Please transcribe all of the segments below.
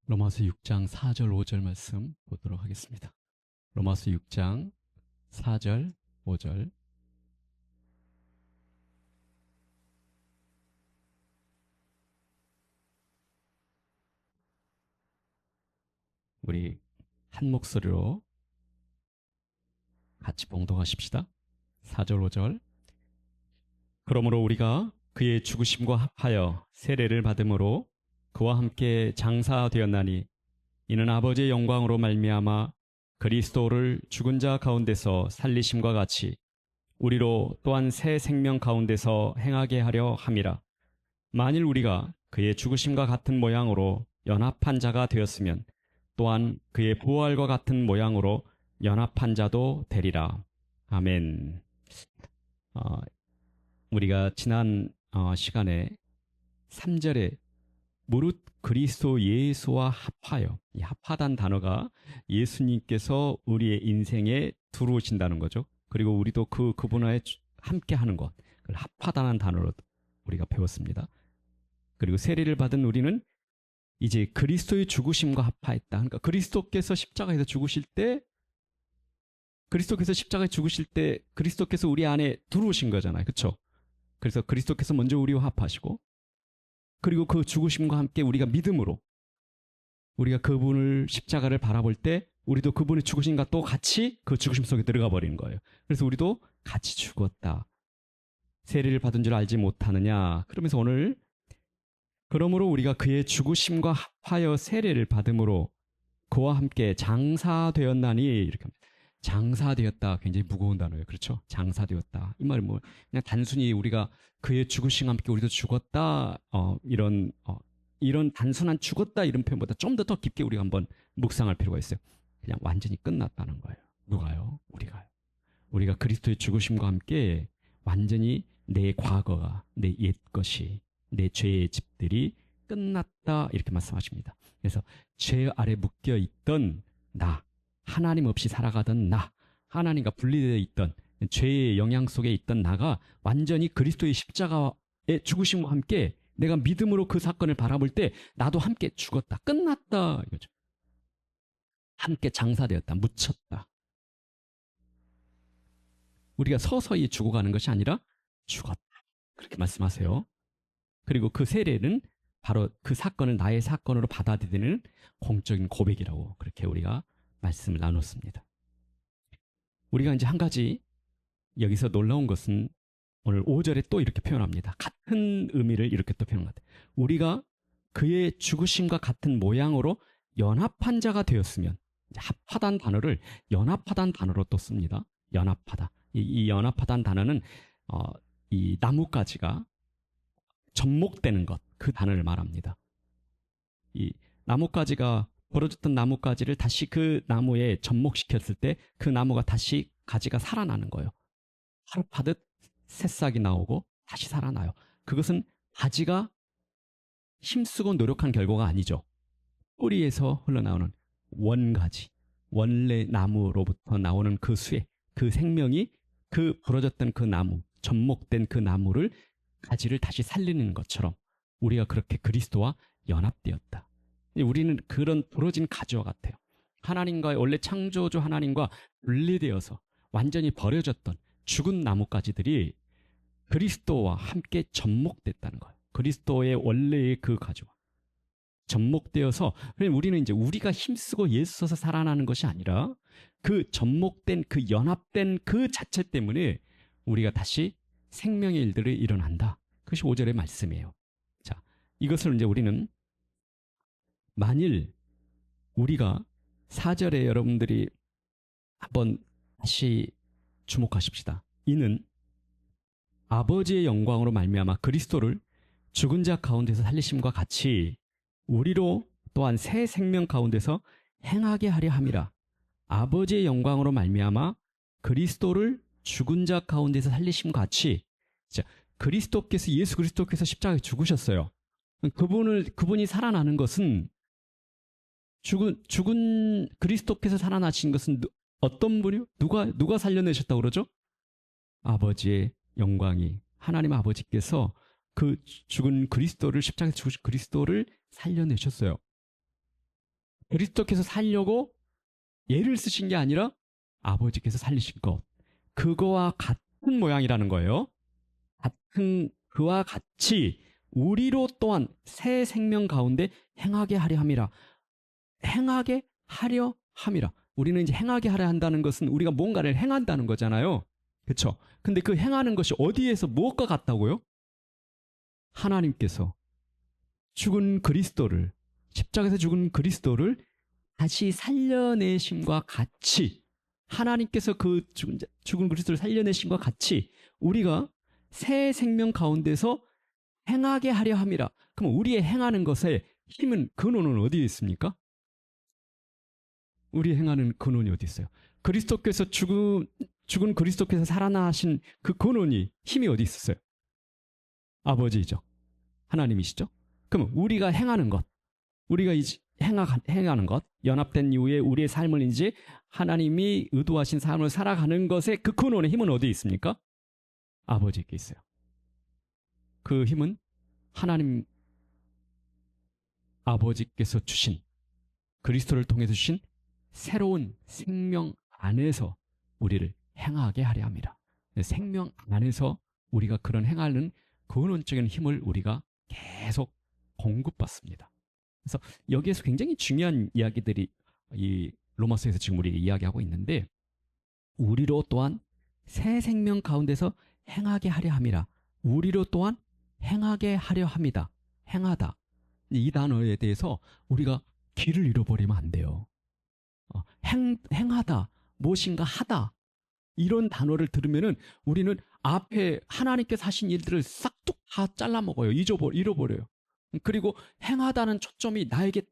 로마서 6장 4절 5절 말씀 보도록 하겠습니다. 로마서 6장 4절 5절. 우리 한 목소리로 같이 봉독하십시다. 4절 5절. 그러므로 우리가 그의 죽으심과 합하여 세례를 받음으로 그와 함께 장사되었나니 이는 아버지의 영광으로 말미암아 그리스도를 죽은 자 가운데서 살리심과 같이 우리로 또한 새 생명 가운데서 행하게 하려 함이라. 만일 우리가 그의 죽으심과 같은 모양으로 연합한 자가 되었으면 또한 그의 부활과 같은 모양으로 연합한 자도 되리라. 아멘. 우리가 지난 시간에 3절에 무릇 그리스도 예수와 합하여, 이 합하다는 단어가 예수님께서 우리의 인생에 들어오신다는 거죠. 그리고 우리도 그분과 함께 하는 것, 그걸 합하다는 단어로 우리가 배웠습니다. 그리고 세례를 받은 우리는 이제 그리스도의 죽으심과 합하였다. 그러니까 그리스도께서 십자가에서 죽으실 때, 그리스도께서 우리 안에 들어오신 거잖아요. 그렇죠? 그래서 그리스도께서 먼저 우리와 합하시고, 그리고 그 죽으심과 함께 우리가 믿음으로, 우리가 그분을 십자가를 바라볼 때 우리도 그분의 죽으심과 또 같이 그 죽으심 속에 들어가 버리는 거예요. 그래서 우리도 같이 죽었다. 세례를 받은 줄 알지 못하느냐. 그러면서 오늘 그러므로 우리가 그의 죽으심과 합하여 세례를 받음으로 그와 함께 장사되었나니, 이렇게 합니다. 장사되었다, 굉장히 무거운 단어예요. 그렇죠? 장사되었다. 이 말은 뭐 그냥 단순히 우리가 그의 죽으심과 함께 우리도 죽었다, 이런 단순한 죽었다 이런 표현보다 좀 더 깊게 우리가 한번 묵상할 필요가 있어요. 그냥 완전히 끝났다는 거예요. 누가요? 우리가요. 우리가 그리스도의 죽으심과 함께 완전히 내 과거가, 내 옛것이, 내 죄의 집들이 끝났다, 이렇게 말씀하십니다. 그래서 죄 아래 묶여 있던 나, 하나님 없이 살아가던 나, 하나님과 분리되어 있던 죄의 영향 속에 있던 나가 완전히 그리스도의 십자가의 죽으심과 함께 내가 믿음으로 그 사건을 바라볼 때 나도 함께 죽었다, 끝났다, 이거죠. 함께 장사되었다, 묻혔다. 우리가 서서히 죽어가는 것이 아니라 죽었다, 그렇게 말씀하세요. 그리고 그 세례는 바로 그 사건을 나의 사건으로 받아들이는 공적인 고백이라고 그렇게 우리가 말씀을 나눴습니다. 우리가 이제 한 가지 여기서 놀라운 것은 오늘 5절에 또 이렇게 표현합니다. 같은 의미를 이렇게 또 표현합니다. 우리가 그의 죽으심과 같은 모양으로 연합한 자가 되었으면, 합하다는 단어를 연합하다는 단어로 또 씁니다. 연합하다. 이 연합하다는 단어는 이 나뭇가지가 접목되는 것, 그 단어를 말합니다. 이 나뭇가지가 부러졌던 나뭇가지를 다시 그 나무에 접목시켰을 때 그 나무가 다시 가지가 살아나는 거예요. 하루 파듯 새싹이 나오고 다시 살아나요. 그것은 가지가 힘쓰고 노력한 결과가 아니죠. 뿌리에서 흘러나오는 원가지, 원래 나무로부터 나오는 그 수액, 그 생명이 그 부러졌던 그 나무, 접목된 그 나무를, 가지를 다시 살리는 것처럼 우리가 그렇게 그리스도와 연합되었다. 우리는 그런 부러진 가지와 같아요. 하나님과의, 원래 창조주 하나님과 분리되어서 완전히 버려졌던 죽은 나뭇가지들이 그리스도와 함께 접목됐다는 거예요. 그리스도의 원래의 그 가지와 접목되어서, 우리는 이제 우리가 힘쓰고 예수서서 살아나는 것이 아니라 그 접목된, 그 연합된 그 자체 때문에 우리가 다시 생명의 일들이 일어난다. 그것이 5절의 말씀이에요. 자, 이것을 이제 우리는, 만일 우리가 4절에 여러분들이 한번 다시 주목하십시다. 이는 아버지의 영광으로 말미암아 그리스도를 죽은 자 가운데서 살리심과 같이 우리로 또한 새 생명 가운데서 행하게 하려 함이라. 아버지의 영광으로 말미암아 그리스도를 죽은 자 가운데서 살리심과 같이, 자, 그리스도께서, 예수 그리스도께서 십자가에 죽으셨어요. 그분이 살아나는 것은, 죽은 그리스도께서 살아나신 것은 어떤 분이요? 누가 살려내셨다고 그러죠? 아버지의 영광이, 하나님 아버지께서 그 죽은 그리스도를, 십자가에 죽으신 그리스도를 살려내셨어요. 그리스도께서 살려고 얘를 쓰신 게 아니라 아버지께서 살리신 것, 그거와 같은 모양이라는 거예요. 같은 그와 같이 우리로 또한 새 생명 가운데 행하게 하려 함이라. 행하게 하려 함이라. 우리는 이제 행하게 하려 한다는 것은 우리가 뭔가를 행한다는 거잖아요. 그렇죠? 근데 그 행하는 것이 어디에서 무엇과 같다고요? 하나님께서 죽은 그리스도를, 십자가에서 죽은 그리스도를 다시 살려내심과 같이, 하나님께서 그 죽은 그리스도를 살려내심과 같이 우리가 새 생명 가운데서 행하게 하려 함이라. 그럼 우리의 행하는 것의 힘은, 근원은 어디에 있습니까? 우리 행하는 근원이 어디 있어요? 그리스도께서 죽은 그리스도께서 살아나신 그 근원이, 힘이 어디 있었어요? 아버지이죠. 하나님이시죠. 그럼 우리가 행하는 것, 우리가 행하는 것, 연합된 이후에 우리의 삶을 이제 하나님이 의도하신 삶을 살아가는 것의 그 근원의 힘은 어디에 있습니까? 아버지께 있어요. 그 힘은 하나님 아버지께서 주신, 그리스도를 통해서 주신 새로운 생명 안에서 우리를 행하게 하려 합니다. 생명 안에서 우리가 그런 행하는 근원적인 힘을 우리가 계속 공급받습니다. 그래서 여기에서 굉장히 중요한 이야기들이 이 로마서에서 지금 우리가 이야기하고 있는데, 우리로 또한 새 생명 가운데서 행하게 하려 함이라. 우리로 또한 행하게 하려 합니다. 행하다. 이 단어에 대해서 우리가 길을 잃어버리면 안 돼요. 행하다, 무엇인가 하다, 이런 단어를 들으면은 우리는 앞에 하나님께서 하신 일들을 싹둑 다 잘라먹어요. 잃어버려요. 그리고 행하다는 초점이 나에게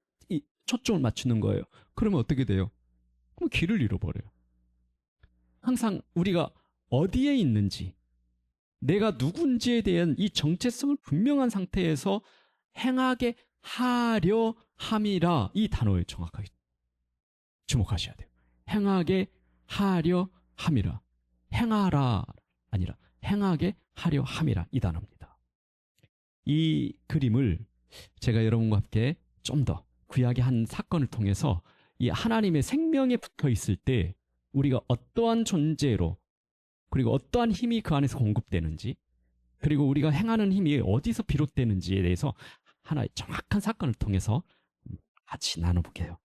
초점을 맞추는 거예요. 그러면 어떻게 돼요? 그럼 길을 잃어버려요. 항상 우리가 어디에 있는지, 내가 누군지에 대한 이 정체성을 분명한 상태에서 행하게 하려 함이라, 이 단어에 정확하게 주목하셔야 돼요. 행하게 하려 함이라. 행하라 아니라 행하게 하려 함이라, 이 단어입니다. 이 그림을 제가 여러분과 함께 좀 더 구약의 한 사건을 통해서 이 하나님의 생명에 붙어 있을 때 우리가 어떠한 존재로, 그리고 어떠한 힘이 그 안에서 공급되는지, 그리고 우리가 행하는 힘이 어디서 비롯되는지에 대해서 하나의 정확한 사건을 통해서 같이 나눠볼게요.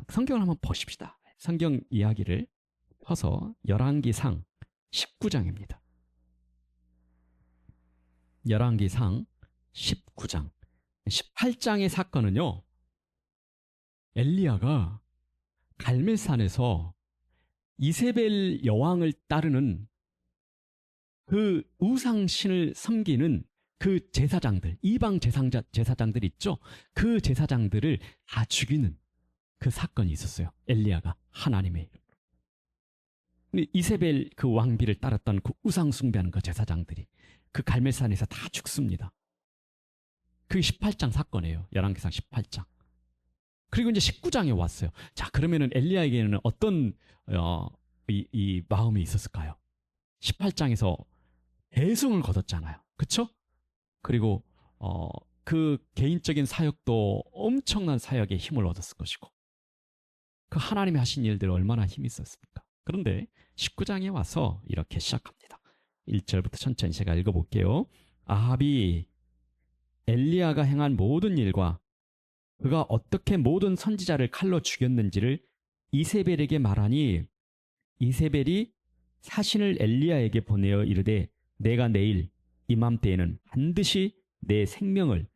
성경을 한번 보십시다. 성경 이야기를 펴서 열왕기상 19장입니다. 열왕기상 19장. 18장의 사건은요, 엘리야가 갈멜산에서 이세벨 여왕을 따르는 그 우상신을 섬기는 그 제사장들, 이방 제사장들 있죠? 그 제사장들을 다 죽이는 그 사건이 있었어요. 엘리야가 하나님의 이름으로. 이세벨 그 왕비를 따랐던 그 우상 숭배하는 그 제사장들이 그 갈멜산에서 다 죽습니다. 그게 18장 사건이에요. 열왕기상 18장. 그리고 이제 19장에 왔어요. 자, 그러면은 엘리야에게는 어떤 이 마음이 있었을까요? 18장에서 대승을 거뒀잖아요. 그렇죠? 그리고 그 개인적인 사역도 엄청난 사역에 힘을 얻었을 것이고, 그 하나님이 하신 일들 얼마나 힘이 있었습니까? 그런데 19장에 와서 이렇게 시작합니다. 1절부터 천천히 제가 읽어볼게요. 아합이 엘리야가 행한 모든 일과 그가 어떻게 모든 선지자를 칼로 죽였는지를 이세벨에게 말하니, 이세벨이 사신을 엘리야에게 보내어 이르되, 내가 내일 이맘때에는 반드시 내 생명을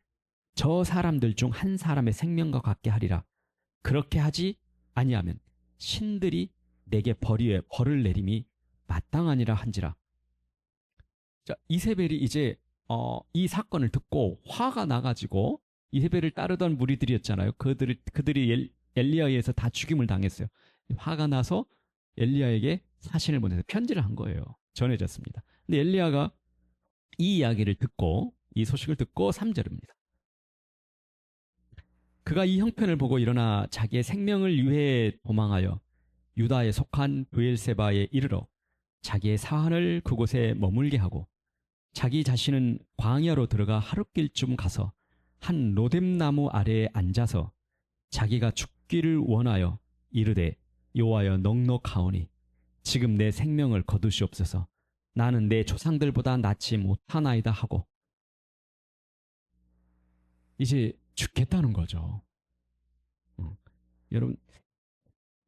저 사람들 중 한 사람의 생명과 같게 하리라. 그렇게 하지 아니하면 신들이 내게 벌을 내림이 마땅하니라 한지라. 자, 이세벨이 이제 이 사건을 듣고 화가 나가지고, 이세벨을 따르던 무리들이었잖아요. 그들이 엘리야에 의해서 다 죽임을 당했어요. 화가 나서 엘리야에게 사신을 보내서 편지를 한 거예요. 전해졌습니다. 근데 엘리야가 이 이야기를 듣고, 이 소식을 듣고 3절입니다. 그가 이 형편을 보고 일어나 자기의 생명을 위해 도망하여 유다에 속한 브엘세바에 이르러 자기의 사환을 그곳에 머물게 하고, 자기 자신은 광야로 들어가 하룻길쯤 가서 한 로뎀나무 아래에 앉아서 자기가 죽기를 원하여 이르되 여호와여 넉넉하오니 지금 내 생명을 거두시옵소서. 나는 내 조상들보다 낫지 못하나이다 하고 이제 죽겠다는 거죠. 여러분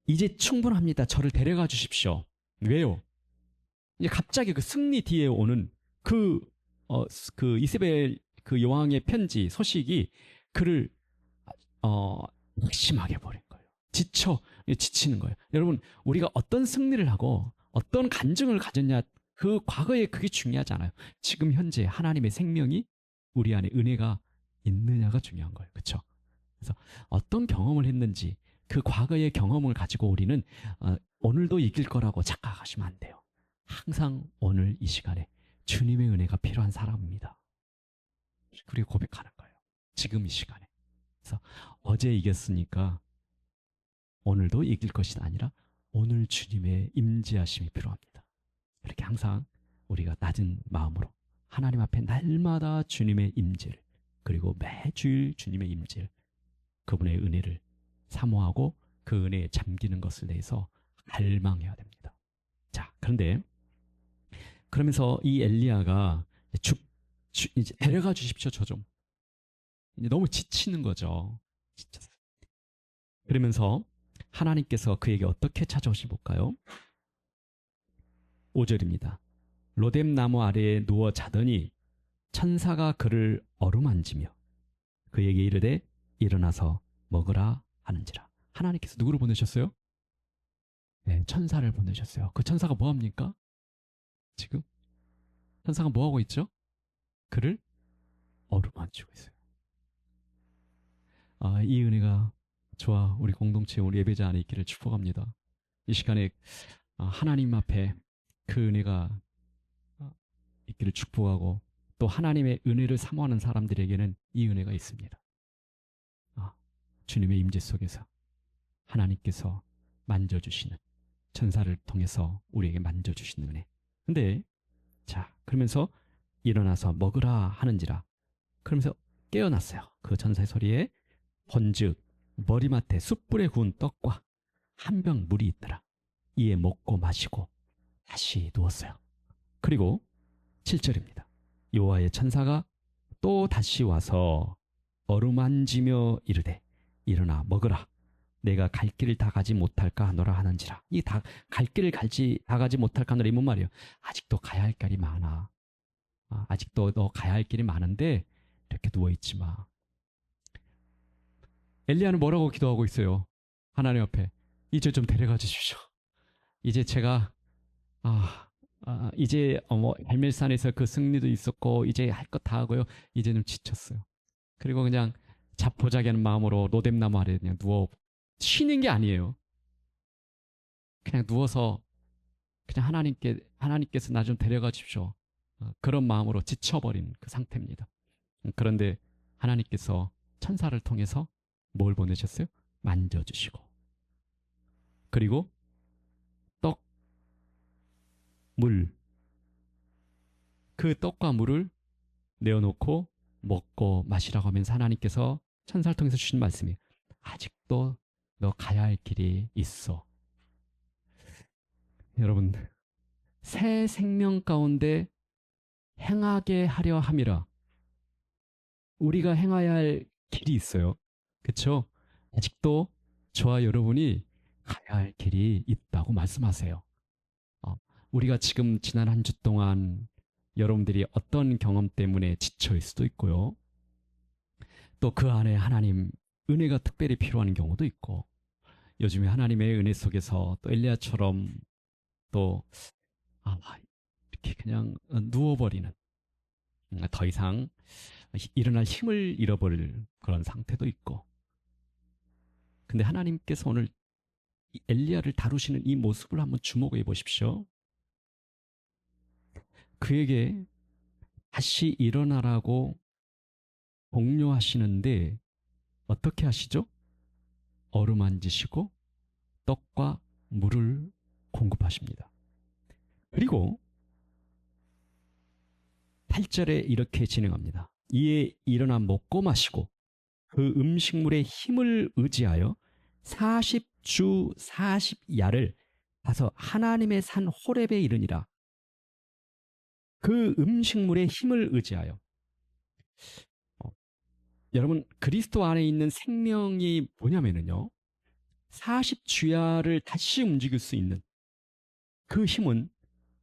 이제 충분합니다. 저를 데려가 주십시오. 왜요? 이제 갑자기 그 승리 뒤에 오는 그 이세벨 그 여왕의 편지 소식이 그를 낙심하게 버린 거예요. 지치는 거예요. 여러분 우리가 어떤 승리를 하고 어떤 간증을 가졌냐 그 과거에 그게 중요하지 않아요. 지금 현재 하나님의 생명이 우리 안에 은혜가 있느냐가 중요한 거예요. 그렇죠? 그래서 어떤 경험을 했는지 그 과거의 경험을 가지고 우리는 오늘도 이길 거라고 착각하시면 안 돼요. 항상 오늘 이 시간에 주님의 은혜가 필요한 사람입니다. 그리고 고백하는 거예요. 지금 이 시간에. 그래서 어제 이겼으니까 오늘도 이길 것이 아니라 오늘 주님의 임재하심이 필요합니다. 이렇게 항상 우리가 낮은 마음으로 하나님 앞에 날마다 주님의 임재를 그리고 매주일 주님의 임재를 그분의 은혜를 사모하고 그 은혜에 잠기는 것을 대해서 갈망해야 됩니다. 자, 그런데 그러면서 이 엘리야가 이제 데려가 주십시오. 저 좀. 이제 너무 지치는 거죠. 지쳤어요. 그러면서 하나님께서 그에게 어떻게 찾아오시 볼까요? 5절입니다. 로뎀 나무 아래에 누워 자더니 천사가 그를 어루만지며 그에게 이르되 일어나서 먹으라 하는지라. 하나님께서 누구를 보내셨어요? 네, 천사를 보내셨어요. 그 천사가 뭐 합니까? 지금 천사가 뭐 하고 있죠? 그를 어루만지고 있어요. 이 은혜가 저와 우리 공동체 우리 예배자 안에 있기를 축복합니다. 이 시간에 하나님 앞에 그 은혜가 있기를 축복하고 또 하나님의 은혜를 사모하는 사람들에게는 이 은혜가 있습니다. 주님의 임재 속에서 하나님께서 만져주시는 천사를 통해서 우리에게 만져주시는 은혜. 근데 자 그러면서 일어나서 먹으라 하는지라. 그러면서 깨어났어요. 그 천사의 소리에 본즉 머리맡에 숯불에 구운 떡과 한 병 물이 있더라. 이에 먹고 마시고 다시 누웠어요. 그리고 7절입니다. 여호와의 천사가 또 다시 와서 어루만지며 이르되 일어나 먹으라. 내가 갈 길을 다 가지 못할까 하노라 하는지라. 이 갈 길을 다 가지 못할까 하노라 이 뭔 말이에요? 아직도 가야 할 길이 많아. 아직도 너 가야 할 길이 많은데 이렇게 누워있지 마. 엘리야는 뭐라고 기도하고 있어요? 하나님 앞에 이제 좀 데려가 주십시오. 이제 제가 이제 갈멜산에서 그 승리도 있었고 이제 할 것 다 하고요. 이제는 지쳤어요. 그리고 그냥 자포자기하는 마음으로 로뎀나무 아래 그냥 누워 쉬는 게 아니에요. 그냥 누워서 그냥 하나님께서 나 좀 데려가 주십시오. 그런 마음으로 지쳐버린 그 상태입니다. 그런데 하나님께서 천사를 통해서 뭘 보내셨어요? 만져주시고 그리고 떡, 물, 그 떡과 물을 내어놓고 먹고 마시라고 하면서 하나님께서 천사를 통해서 주신 말씀이 아직도 너 가야 할 길이 있어. 여러분 새 생명 가운데 행하게 하려 함이라. 우리가 행해야 할 길이 있어요. 그렇죠? 아직도 저와 여러분이 가야 할 길이 있다고 말씀하세요. 우리가 지금 지난 한 주 동안 여러분들이 어떤 경험 때문에 지쳐일 수도 있고요. 또 그 안에 하나님 은혜가 특별히 필요한 경우도 있고 요즘에 하나님의 은혜 속에서 또 엘리야처럼 또 이렇게 그냥 누워버리는 더 이상 일어날 힘을 잃어버릴 그런 상태도 있고 근데 하나님께서 오늘 엘리야를 다루시는 이 모습을 한번 주목해 보십시오. 그에게 다시 일어나라고 독려하시는데 어떻게 하시죠? 어루만지시고 떡과 물을 공급하십니다. 그리고 8절에 이렇게 진행합니다. 이에 일어나 먹고 마시고 그 음식물의 힘을 의지하여 40주 40야를 가서 하나님의 산 호렙에 이르니라. 그 음식물의 힘을 의지하여. 여러분, 그리스도 안에 있는 생명이 뭐냐면요, 40주야를 다시 움직일 수 있는 그 힘은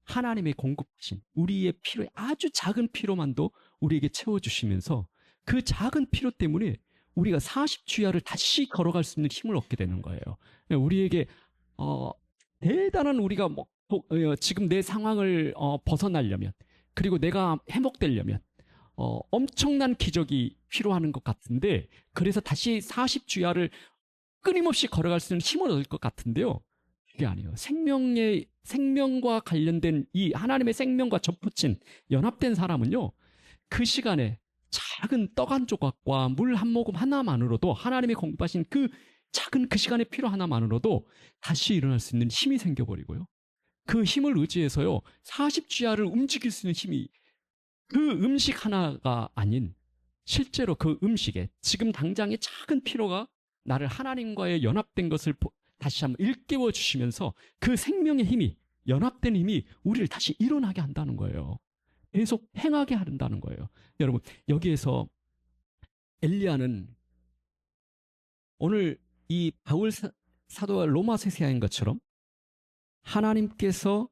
하나님의 공급하신 우리의 피로, 아주 작은 피로만도 우리에게 채워주시면서 그 작은 피로 때문에 우리가 40주야를 다시 걸어갈 수 있는 힘을 얻게 되는 거예요. 우리에게 대단한, 우리가 지금 내 상황을 벗어나려면, 그리고 내가 회복되려면 엄청난 기적이 필요한 것 같은데, 그래서 다시 40주야를 끊임없이 걸어갈 수 있는 힘을 얻을 것 같은데요, 그게 아니에요. 생명과 관련된 이 하나님의 생명과 접붙인 연합된 사람은요, 그 시간에 작은 떡 한 조각과 물 한 모금 하나만으로도, 하나님의 공급하신 그 작은 그 시간의 필요 하나만으로도 다시 일어날 수 있는 힘이 생겨버리고요, 그 힘을 의지해서요 40주야를 움직일 수 있는 힘이, 그 음식 하나가 아닌 실제로 그 음식에 지금 당장의 작은 피로가 나를 하나님과의 연합된 것을 다시 한번 일깨워 주시면서 그 생명의 힘이, 연합된 힘이 우리를 다시 일어나게 한다는 거예요. 계속 행하게 한다는 거예요. 여러분, 여기에서 엘리야는 오늘 이 바울 사도가 로마서 세아인 것처럼 하나님께서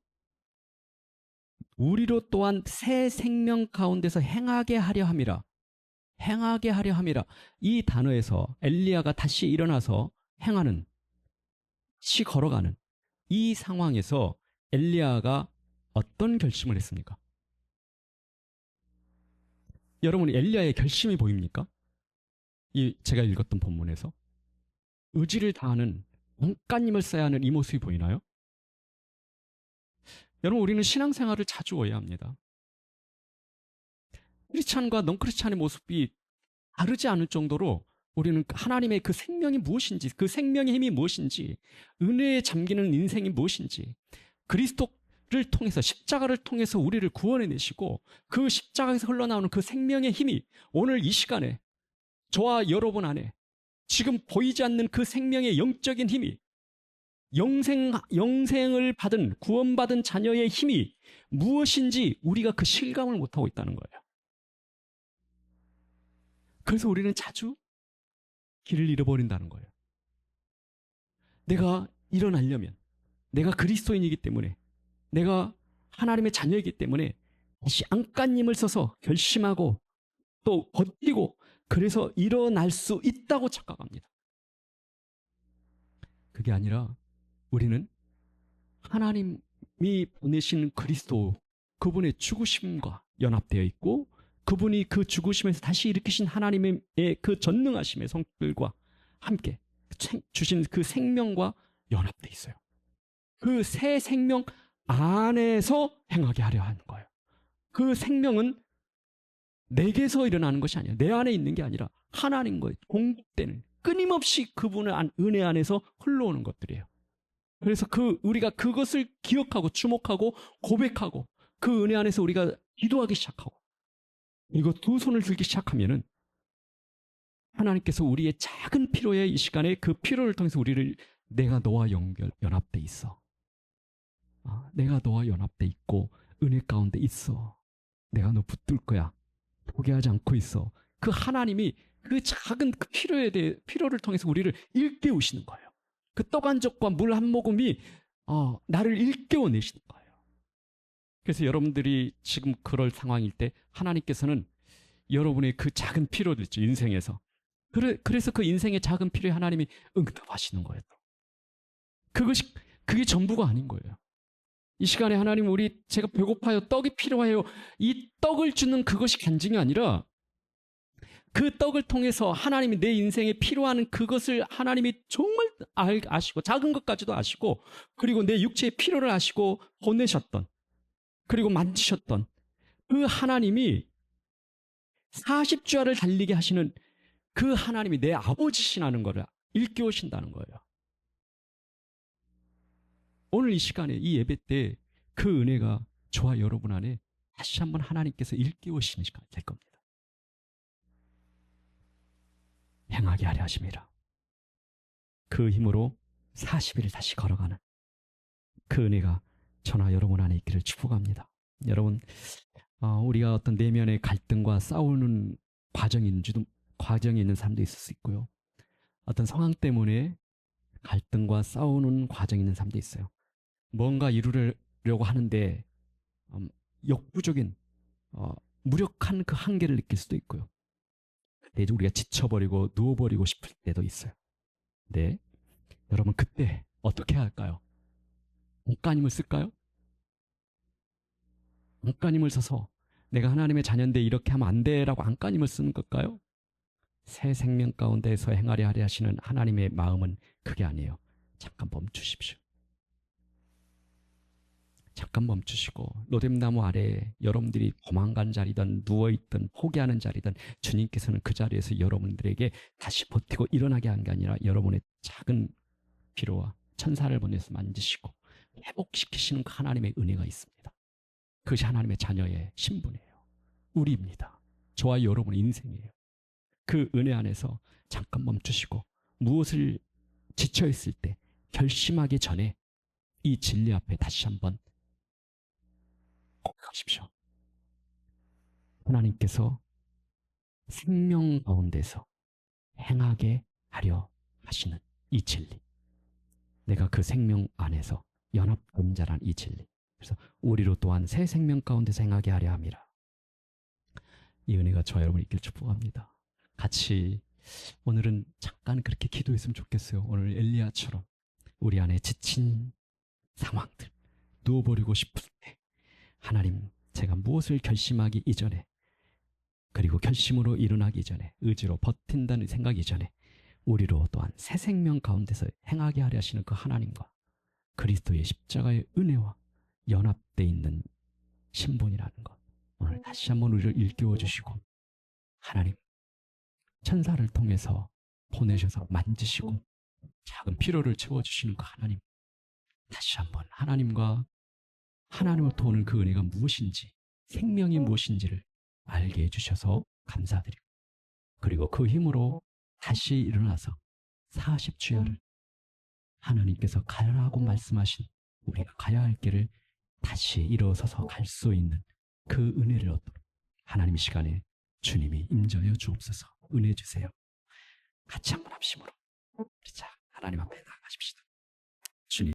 우리로 또한 새 생명 가운데서 행하게 하려 함이라. 행하게 하려 함이라. 이 단어에서 엘리야가 다시 일어나서 행하는, 다시 걸어가는 이 상황에서 엘리야가 어떤 결심을 했습니까? 여러분, 엘리야의 결심이 보입니까? 이 제가 읽었던 본문에서 의지를 다하는, 온갖힘을 써야 하는 이 모습이 보이나요? 여러분, 우리는 신앙생활을 자주 오해합니다. 크리스찬과 넌크리스찬의 모습이 다르지 않을 정도로 우리는 하나님의 그 생명이 무엇인지, 그 생명의 힘이 무엇인지, 은혜에 잠기는 인생이 무엇인지, 그리스도를 통해서, 십자가를 통해서 우리를 구원해내시고 그 십자가에서 흘러나오는 그 생명의 힘이 오늘 이 시간에 저와 여러분 안에 지금 보이지 않는 그 생명의 영적인 힘이, 영생을 받은, 구원받은 자녀의 힘이 무엇인지 우리가 그 실감을 못하고 있다는 거예요. 그래서 우리는 자주 길을 잃어버린다는 거예요. 내가 일어나려면, 내가 그리스도인이기 때문에, 내가 하나님의 자녀이기 때문에 다시 안간힘을 써서 결심하고 또 버티고, 그래서 일어날 수 있다고 착각합니다. 그게 아니라 우리는 하나님이 보내신 그리스도, 그분의 죽으심과 연합되어 있고, 그분이 그 죽으심에서 다시 일으키신 하나님의 그 전능하심의 성질과 함께 주신 그 생명과 연합되어 있어요. 그 새 생명 안에서 행하게 하려 하는 거예요. 그 생명은 내게서 일어나는 것이 아니에요. 내 안에 있는 게 아니라 하나님과 공급되는, 끊임없이 그분의 은혜 안에서 흘러오는 것들이에요. 그래서 우리가 그것을 기억하고 주목하고 고백하고 그 은혜 안에서 우리가 기도하기 시작하고, 그리고 두 손을 들기 시작하면은 하나님께서 우리의 작은 필요의 이 시간에 그 필요를 통해서 우리를, 내가 너와 연합돼 있어. 내가 너와 연합돼 있고 은혜 가운데 있어. 내가 너 붙들 거야. 포기하지 않고 있어. 그 하나님이 그 작은 그 필요를 통해서 우리를 일깨우시는 거예요. 그 떡 한 젓과 물 한 모금이 나를 일깨워내시는 거예요. 그래서 여러분들이 지금 그럴 상황일 때 하나님께서는 여러분의 그 작은 필요들 있죠, 인생에서. 그래서 그 인생의 작은 필요에 하나님이 응답하시는 거예요. 그게 전부가 아닌 거예요. 이 시간에 하나님, 제가 배고파요, 떡이 필요해요, 이 떡을 주는 그것이 간증이 아니라, 그 떡을 통해서 하나님이 내 인생에 필요한 그것을 하나님이 정말 아시고, 작은 것까지도 아시고, 그리고 내 육체의 필요를 아시고 보내셨던, 그리고 만지셨던 그 하나님이 40주야를 달리게 하시는 그 하나님이 내 아버지시라는 것을 일깨우신다는 거예요. 오늘 이 시간에, 이 예배 때 그 은혜가 저와 여러분 안에 다시 한번 하나님께서 일깨우시는 시간이 될 겁니다. 행하게 하려 하심이라. 그 힘으로 40일을 다시 걸어가는 그 은혜가 저나 여러분 안에 있기를 축복합니다. 여러분, 우리가 어떤 내면의 갈등과 싸우는 과정이 있는 사람도 있을 수 있고요. 어떤 상황 때문에 갈등과 싸우는 과정이 있는 사람도 있어요. 뭔가 이루려고 하는데 역부족인 무력한 그 한계를 느낄 수도 있고요. 그때 이제 우리가 지쳐버리고 누워버리고 싶을 때도 있어요. 네, 여러분 그때 어떻게 해야 할까요? 안간힘을 쓸까요? 안간힘을 써서 내가 하나님의 자녀인데 이렇게 하면 안 돼라고 안간힘을 쓰는 걸까요? 새 생명 가운데서 행하려 하려 하시는 하나님의 마음은 그게 아니에요. 잠깐 멈추십시오. 잠깐 멈추시고 로뎀나무 아래에 여러분들이 도망간 자리든 누워있든 포기하는 자리든 주님께서는 그 자리에서 여러분들에게 다시 버티고 일어나게 한 게 아니라 여러분의 작은 피로와 천사를 보내서 만지시고 회복시키시는 그 하나님의 은혜가 있습니다. 그것이 하나님의 자녀의 신분이에요. 우리입니다. 저와 여러분의 인생이에요. 그 은혜 안에서 잠깐 멈추시고 무엇을 지쳐있을 때 결심하기 전에 이 진리 앞에 다시 한번 고백하십시오. 하나님께서 생명 가운데서 행하게 하려 하시는 이 진리, 내가 그 생명 안에서 연합된 자란 이 진리, 그래서 우리로 또한 새 생명 가운데서 행하게 하려 함이라. 이 은혜가 저와 여러분 있길 축복합니다. 같이 오늘은 잠깐 그렇게 기도했으면 좋겠어요. 오늘 엘리야처럼 우리 안에 지친 상황들, 누워버리고 싶을 때 하나님, 제가 무엇을 결심하기 이전에, 그리고 결심으로 일어나기 전에, 의지로 버틴다는 생각이 전에 우리로 또한 새 생명 가운데서 행하게 하려 하시는 그 하나님과 그리스도의 십자가의 은혜와 연합되어 있는 신분이라는 것, 오늘 다시 한번 우리를 일깨워 주시고, 하나님 천사를 통해서 보내셔서 만지시고 작은 피로를 채워주시는 그 하나님, 다시 한번 하나님으로부터 오는 그 은혜가 무엇인지, 생명이 무엇인지를 알게 해주셔서 감사드리고, 그리고 그 힘으로 다시 일어나서 40주야를 하나님께서 가라고 말씀하신 우리가 가야 할 길을 다시 일어서서 갈 수 있는 그 은혜를 얻도록 하나님 이 시간에 주님이 임재하여 주옵소서. 은혜 주세요. 같이 한번 합심으로 우리 자 하나님 앞에 나가십시다. 주님.